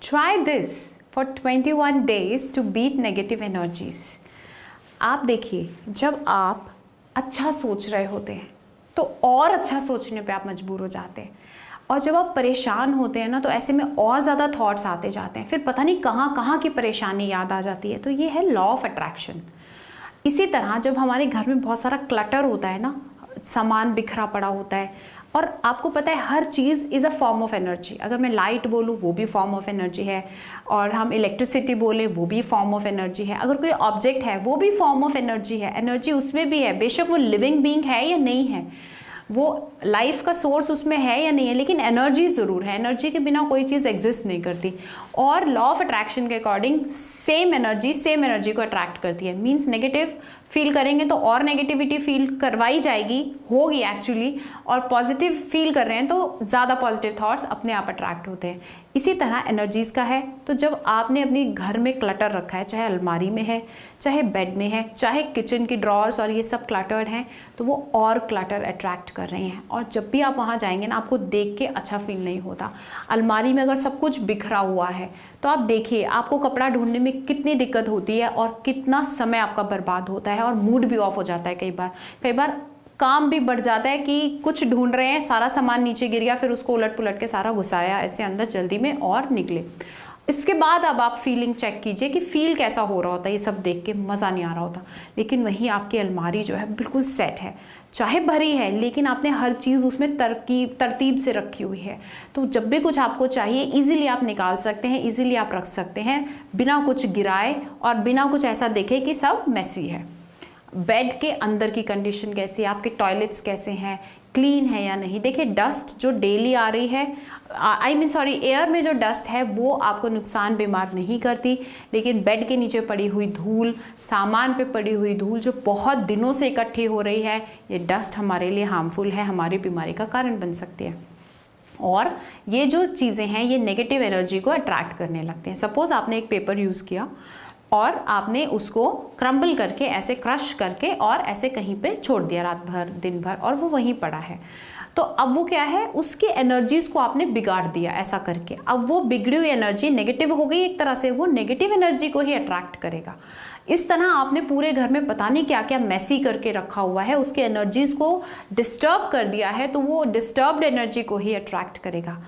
Try this for 21 days to beat negative energies. आप देखिए, जब आप अच्छा सोच रहे होते हैं तो और अच्छा सोचने पे आप मजबूर हो जाते हैं, और जब आप परेशान होते हैं ना तो ऐसे में और ज़्यादा थॉट्स आते जाते हैं, फिर पता नहीं कहाँ कहाँ की परेशानी याद आ जाती है। तो ये है लॉ ऑफ अट्रैक्शन। इसी तरह जब हमारे घर में बहुत सारा क्लटर होता है ना, सामान बिखरा पड़ा होता है, और आपको पता है हर चीज़ is a form of energy. अगर मैं लाइट बोलूँ वो भी फॉर्म ऑफ एनर्जी है, और हम इलेक्ट्रिसिटी बोले वो भी फॉर्म ऑफ एनर्जी है, अगर कोई ऑब्जेक्ट है वो भी फॉर्म ऑफ एनर्जी है। एनर्जी उसमें भी है, बेशक वो लिविंग बीइंग है या नहीं है, वो लाइफ का सोर्स उसमें है या नहीं है, लेकिन एनर्जी ज़रूर है। एनर्जी के बिना कोई चीज़ एग्जिस्ट नहीं करती। और लॉ ऑफ अट्रैक्शन के अकॉर्डिंग सेम एनर्जी को अट्रैक्ट करती है। मीन्स नेगेटिव फील करेंगे तो और नेगेटिविटी फील करवाई जाएगी, होगी एक्चुअली, और पॉजिटिव फील कर रहे हैं तो ज़्यादा पॉजिटिव थॉट्स अपने आप अट्रैक्ट होते हैं। इसी तरह एनर्जीज़ का है। तो जब आपने अपने घर में क्लटर रखा है, चाहे अलमारी में है, चाहे बेड में है, चाहे किचन की ड्रॉर्स और ये सब क्लटर्ड हैं, तो वो और क्लटर अट्रैक्ट कर रहे हैं। और जब भी आप वहाँ जाएंगे ना, आपको देख के अच्छा फील नहीं होता। अलमारी में अगर सब कुछ बिखरा हुआ है तो आप देखिए आपको कपड़ा ढूंढने में कितनी दिक्कत होती है और कितना समय आपका बर्बाद होता है, और मूड भी ऑफ हो जाता है। कई बार काम भी बढ़ जाता है कि कुछ ढूंढ रहे हैं, सारा सामान नीचे गिर गया, फिर उसको उलट पुलट के सारा घुसाया ऐसे अंदर जल्दी में और निकले। इसके बाद अब आप फीलिंग चेक कीजिए कि फील कैसा हो रहा होता है। ये सब देख के मज़ा नहीं आ रहा होता, लेकिन वहीं आपकी अलमारी जो है बिल्कुल सेट है, चाहे भरी है, लेकिन आपने हर चीज़ उसमें तरतीब से रखी हुई है। तो जब भी कुछ आपको चाहिए इजीली आप निकाल सकते हैं, इजीली आप रख सकते हैं, बिना कुछ गिराए और बिना कुछ ऐसा देखे कि सब मेसी है। बेड के अंदर की कंडीशन कैसी है, आपके टॉयलेट्स कैसे हैं, क्लीन है या नहीं। देखिए डस्ट जो डेली आ रही है, एयर में जो डस्ट है वो आपको नुकसान बीमार नहीं करती, लेकिन बेड के नीचे पड़ी हुई धूल, सामान पे पड़ी हुई धूल जो बहुत दिनों से इकट्ठी हो रही है, ये डस्ट हमारे लिए हार्मफुल है, हमारी बीमारी का कारण बन सकती है। और ये जो चीज़ें हैं ये नेगेटिव एनर्जी को अट्रैक्ट करने लगते हैं। सपोज़ आपने एक पेपर यूज़ किया और आपने उसको क्रम्बल करके, ऐसे क्रश करके और ऐसे कहीं पे छोड़ दिया रात भर दिन भर, और वो वहीं पड़ा है। तो अब वो क्या है, उसकी एनर्जीज़ को आपने बिगाड़ दिया ऐसा करके। अब वो बिगड़ी हुई एनर्जी नेगेटिव हो गई एक तरह से, वो नेगेटिव एनर्जी को ही अट्रैक्ट करेगा। इस तरह आपने पूरे घर में पता नहीं क्या क्या मैसी करके रखा हुआ है, उसके एनर्जीज़ को डिस्टर्ब कर दिया है, तो वो डिस्टर्ब्ड एनर्जी को ही अट्रैक्ट करेगा।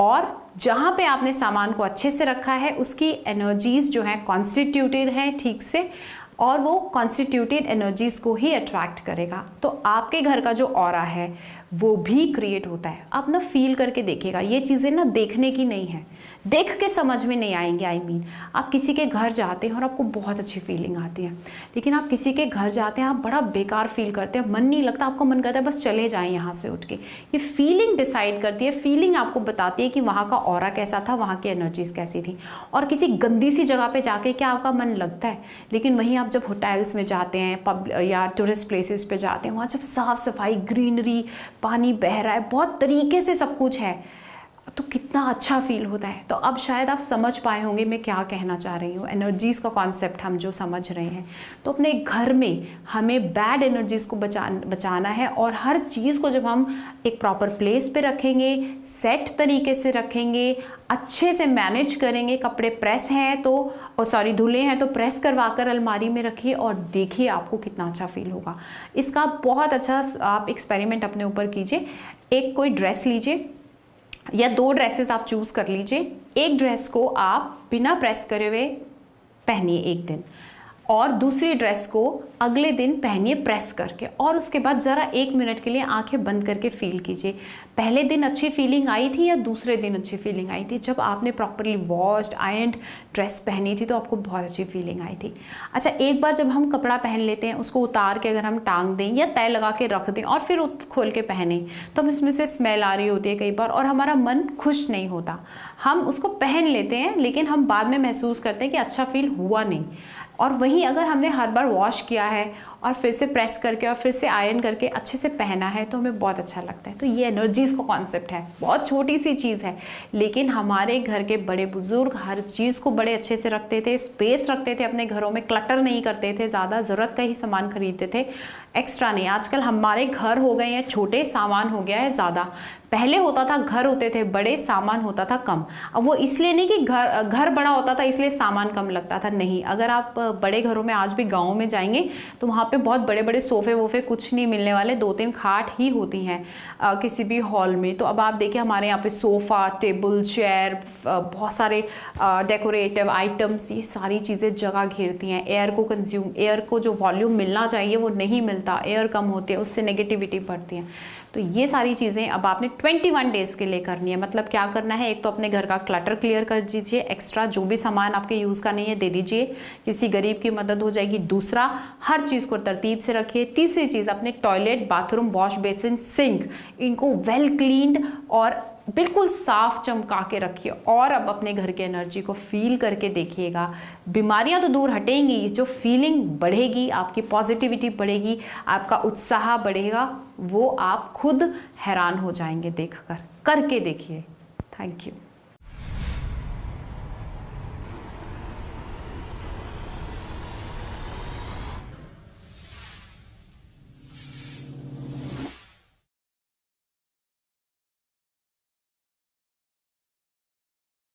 और जहाँ पे आपने सामान को अच्छे से रखा है उसकी एनर्जीज़ जो हैं कॉन्स्टिट्यूटेड हैं ठीक से, और वो कॉन्स्टिट्यूटेड एनर्जीज़ को ही अट्रैक्ट करेगा। तो आपके घर का जो ऑरा है वो भी क्रिएट होता है। आप ना फील करके देखिएगा, ये चीज़ें ना देखने की नहीं है, देख के समझ में नहीं आएंगे। आप किसी के घर जाते हैं और आपको बहुत अच्छी फीलिंग आती है, लेकिन आप किसी के घर जाते हैं आप बड़ा बेकार फील करते हैं, मन नहीं लगता, आपको मन करता है बस चले जाएं यहाँ से उठ के। ये फीलिंग डिसाइड करती है, फीलिंग आपको बताती है कि वहाँ का ऑरा कैसा था, वहाँ की एनर्जीज कैसी थी। और किसी गंदी सी जगह पे जाके क्या आपका मन लगता है, लेकिन वहीं आप जब होटल्स में जाते हैं या टूरिस्ट प्लेसेस पे जाते हैं, वहाँ जब साफ़ सफाई, ग्रीनरी, पानी बह रहा है, बहुत तरीके से सब कुछ है, तो कितना अच्छा फील होता है। तो अब शायद आप समझ पाए होंगे मैं क्या कहना चाह रही हूँ। एनर्जीज़ का कॉन्सेप्ट हम जो समझ रहे हैं, तो अपने घर में हमें बैड एनर्जीज़ को बचाना है, और हर चीज़ को जब हम एक प्रॉपर प्लेस पे रखेंगे, सेट तरीके से रखेंगे, अच्छे से मैनेज करेंगे। कपड़े प्रेस हैं तो धुले हैं तो प्रेस करवा कर अलमारी में रखिए, और देखिए आपको कितना अच्छा फील होगा। इसका बहुत अच्छा आप एक्सपेरिमेंट अपने ऊपर कीजिए। एक कोई ड्रेस लीजिए या 2 ड्रेसेस आप चूज़ कर लीजिए। एक ड्रेस को आप बिना प्रेस करे हुए पहनिए एक दिन, और दूसरी ड्रेस को अगले दिन पहनिए प्रेस करके, और उसके बाद ज़रा 1 मिनट के लिए आंखें बंद करके फील कीजिए पहले दिन अच्छी फीलिंग आई थी या दूसरे दिन अच्छी फीलिंग आई थी। जब आपने प्रॉपरली वॉश्ड आयरन्ड ड्रेस पहनी थी तो आपको बहुत अच्छी फीलिंग आई थी। अच्छा, एक बार जब हम कपड़ा पहन लेते हैं, उसको उतार के अगर हम टांग दें या तय लगा के रख दें और फिर खोल के पहने, तो हम उसमें से स्मेल आ रही होती है कई बार, और हमारा मन खुश नहीं होता। हम उसको पहन लेते हैं लेकिन हम बाद में महसूस करते हैं कि अच्छा फील हुआ नहीं। और वहीं अगर हमने हर बार वॉश किया है और फिर से प्रेस करके और फिर से आयरन करके अच्छे से पहना है तो हमें बहुत अच्छा लगता है। तो ये एनर्जीज़ का कॉन्सेप्ट है, बहुत छोटी सी चीज़ है, लेकिन हमारे घर के बड़े बुजुर्ग हर चीज़ को बड़े अच्छे से रखते थे, स्पेस रखते थे अपने घरों में, क्लटर नहीं करते थे, ज़्यादा ज़रूरत का ही सामान खरीदते थे, एक्स्ट्रा नहीं। आजकल हमारे घर हो गए हैं छोटे, सामान हो गया है ज़्यादा। पहले होता था घर होते थे बड़े, सामान होता था कम। अब वो इसलिए नहीं कि घर बड़ा होता था इसलिए सामान कम लगता था, नहीं। अगर आप बड़े घरों में आज भी गाँव में जाएंगे तो वहाँ पे बहुत बड़े बड़े सोफ़े वोफ़े कुछ नहीं मिलने वाले, 2-3 खाट ही होती हैं किसी भी हॉल में। तो अब आप देखिए हमारे यहाँ पे सोफ़ा, टेबल, चेयर, बहुत सारे डेकोरेटिव आइटम्स, ये सारी चीज़ें जगह घेरती हैं। एयर को जो वॉल्यूम मिलना चाहिए वो नहीं मिलता, एयर कम होती है, उससे नेगेटिविटी बढ़ती है। तो ये सारी चीज़ें अब आपने 21 डेज़ के लिए करनी है। मतलब क्या करना है, एक तो अपने घर का क्लटर क्लियर कर दीजिए, एक्स्ट्रा जो भी सामान आपके यूज़ का नहीं है दे दीजिए, किसी गरीब की मदद हो जाएगी। दूसरा, हर चीज़ को तरतीब से रखिए। तीसरी चीज़, अपने toilet, bathroom, wash basin, sink, इनको वेल क्लीन्ड और बिल्कुल साफ चमका के रखिए। और अब अपने घर के एनर्जी को फील करके देखिएगा, बीमारियां तो दूर हटेंगी, जो फीलिंग बढ़ेगी, आपकी पॉजिटिविटी बढ़ेगी, आपका उत्साह बढ़ेगा, वो आप खुद हैरान हो जाएंगे देखकर। करके देखिए। Thank you.